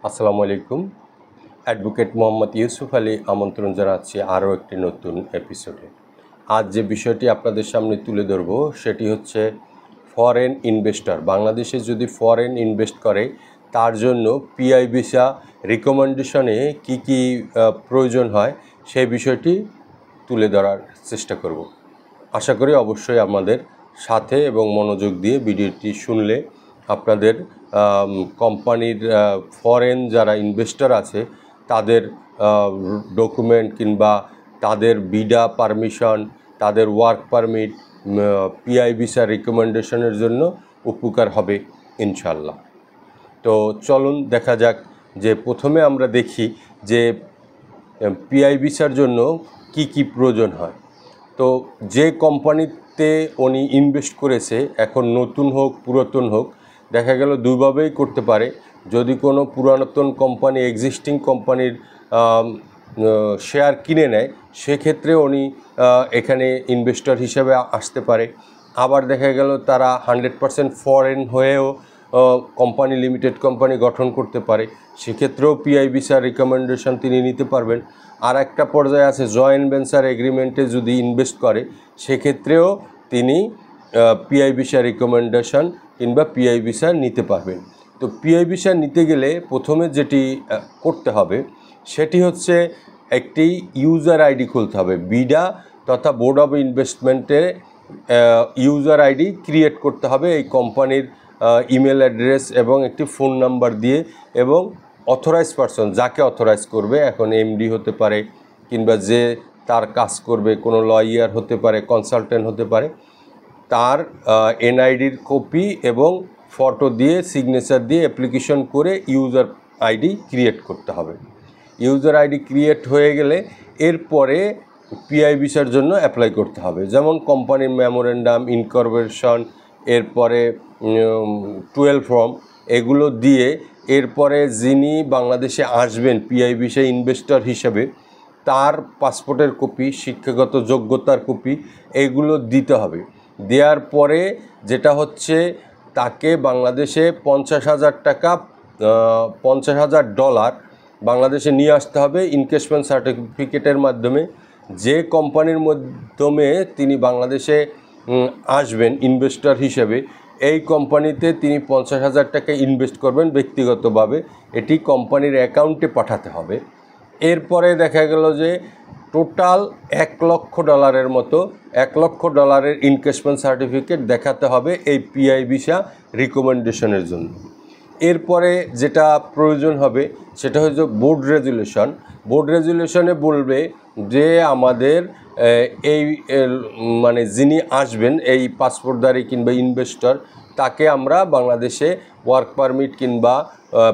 আসসালামু আলাইকুম। অ্যাডভোকেট মোহাম্মদ ইউসুফ আলী আমন্ত্রণ জানাচ্ছি আরও একটি নতুন এপিসোডে। আজ যে বিষয়টি আপনাদের সামনে তুলে ধরব সেটি হচ্ছে ফরেন ইনভেস্টর বাংলাদেশে যদি ফরেন ইনভেস্ট করে তার জন্য পিআই ভিসা রিকমেন্ডেশনে কি প্রয়োজন হয় সেই বিষয়টি তুলে ধরার চেষ্টা করব। আশা করি অবশ্যই আমাদের সাথে এবং মনোযোগ দিয়ে ভিডিওটি শুনলে আপনাদের কোম্পানির ফরেন যারা ইনভেস্টর আছে তাদের ডকুমেন্ট কিংবা তাদের ভিসা পারমিশন, তাদের ওয়ার্ক পারমিট, পিআই ভিসা রিকমেন্ডেশনের জন্য উপকার হবে ইনশাল্লাহ। তো চলুন দেখা যাক যে প্রথমে আমরা দেখি যে পিআই ভিসার জন্য কি প্রয়োজন হয়। তো যে কোম্পানিতে উনি ইনভেস্ট করেছে, এখন নতুন হোক পুরাতন হোক, দেখা গেল দুইভাবেই করতে পারে। যদি কোনো পুরাতন কোম্পানি এক্সিস্টিং কোম্পানির শেয়ার কিনে নেয় সেক্ষেত্রে উনি এখানে ইনভেস্টর হিসেবে আসতে পারে। আবার দেখা গেল তারা 100% ফরেন হয়েও কোম্পানি লিমিটেড কোম্পানি গঠন করতে পারে, সেক্ষেত্রেও পিআই ভিসা রিকমেন্ডেশন তিনি নিতে পারবেন। আর একটা পর্যায়ে আছে জয়েন্ট ভেঞ্চার এগ্রিমেন্টে যদি ইনভেস্ট করে সেক্ষেত্রেও তিনি পিআই ভিসা রিকমেন্ডেশন কিংবা পিআই ভিসা নিতে পারবেন। তো পিআই ভিসা নিতে গেলে প্রথমে যেটি করতে হবে সেটি হচ্ছে একটি ইউজার আইডি খুলতে হবে। বিডা তথা বোর্ড অফ ইনভেস্টমেন্টে ইউজার আইডি ক্রিয়েট করতে হবে এই কোম্পানির ইমেল অ্যাড্রেস এবং একটি ফোন নাম্বার দিয়ে, এবং অথরাইজ পারসন যাকে অথরাইজ করবে, এখন এমডি হতে পারে কিংবা যে তার কাজ করবে কোনো লয়ার হতে পারে, কনসালটেন্ট হতে পারে, তার এনআইডির কপি এবং ফটো দিয়ে সিগনেচার দিয়ে অ্যাপ্লিকেশন করে ইউজার আইডি ক্রিয়েট করতে হবে। ইউজার আইডি ক্রিয়েট হয়ে গেলে এরপরে পিআই ভিসার জন্য অ্যাপ্লাই করতে হবে, যেমন কোম্পানির মেমোরেন্ডাম, ইনকর্পোরেশন, এরপরে 12 ফর্ম, এগুলো দিয়ে এরপরে যিনি বাংলাদেশে আসবেন পিআই ভিসা ইনভেস্টর হিসেবে তার পাসপোর্টের কপি, শিক্ষাগত যোগ্যতার কপি, এগুলো দিতে হবে। দেওয়ার পরে যেটা হচ্ছে তাকে বাংলাদেশে $50,000 বাংলাদেশে নিয়ে আসতে হবে ইনকেশমেন্ট সার্টিফিকেটের মাধ্যমে। যে কোম্পানির মাধ্যমে তিনি বাংলাদেশে আসবেন ইনভেস্টর হিসেবে, এই কোম্পানিতে তিনি $50,000 ইনভেস্ট করবেন ব্যক্তিগতভাবে, এটি কোম্পানির অ্যাকাউন্টে পাঠাতে হবে। এরপরে দেখা গেল যে টোটাল $1,00,000 মতো $1,00,000 ইনকেশমেন্ট সার্টিফিকেট দেখাতে হবে এই পিআই ভিসা রিকমেন্ডেশনের জন্য। এরপরে যেটা প্রয়োজন হবে সেটা হচ্ছে বোর্ড রেজুলেশন। বোর্ড রেজুলেশনে বলবে যে আমাদের এই মানে যিনি আসবেন এই পাসপোর্টধারী কিংবা ইনভেস্টর, তাকে আমরা বাংলাদেশে ওয়ার্ক পারমিট কিংবা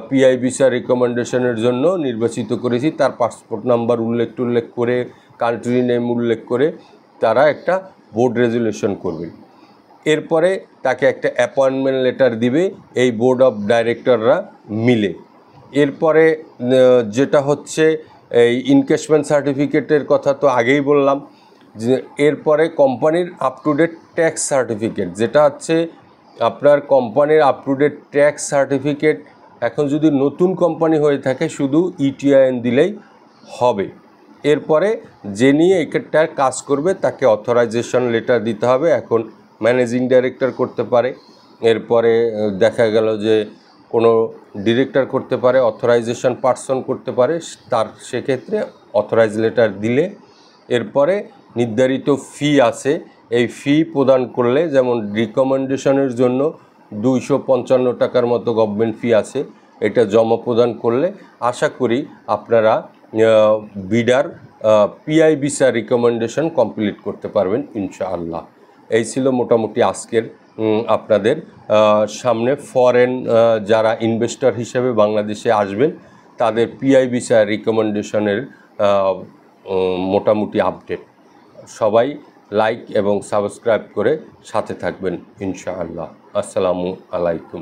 পিআই ভিসা রিকমেন্ডেশনের জন্য নির্বাচিত করেছি। তার পাসপোর্ট নাম্বার উল্লেখ করে, কান্ট্রি নেম উল্লেখ করে তারা একটা বোর্ড রেজুলেশন করবে। এরপরে তাকে একটা অ্যাপয়েন্টমেন্ট লেটার দিবে এই বোর্ড অফ ডাইরেক্টররা মিলে। এরপরে যেটা হচ্ছে এই ইনকেশমেন্ট সার্টিফিকেটের কথা তো আগেই বললাম, যে এরপরে কোম্পানির up to date tax certificate, যেটা হচ্ছে আপনার কোম্পানির up to date tax certificate. এখন যদি নতুন কোম্পানি হয়ে থাকে শুধু ইটিআইএন দিলেই হবে। এরপরে যে নিয়ে এটার কাজ করবে তাকে অথরাইজেশন লেটার দিতে হবে। এখন ম্যানেজিং ডাইরেক্টর করতে পারে, এরপরে দেখা গেল যে কোনো ডিরেক্টর করতে পারে, অথরাইজেশন পারসন করতে পারে, তার সেক্ষেত্রে অথরাইজ লেটার দিলে এরপরে নির্ধারিত ফি আছে, এই ফি প্রদান করলে, যেমন রিকমেন্ডেশনের জন্য $255 মতো গভর্নমেন্ট ফি আছে, এটা জমা প্রদান করলে আশা করি আপনারা বিডার পিআই ভিসা রিকমেন্ডেশন কমপ্লিট করতে পারবেন ইনশাআল্লাহ। এই ছিল মোটামুটি আজকের আপনাদের সামনে ফরেন যারা ইনভেস্টর হিসেবে বাংলাদেশে আসবেন তাদের পিআই ভিসা রিকমেন্ডেশনের মোটামুটি আপডেট। সবাই লাইক এবং সাবস্ক্রাইব করে সাথে থাকবেন ইনশাআল্লাহ। আসসালামু আলাইকুম।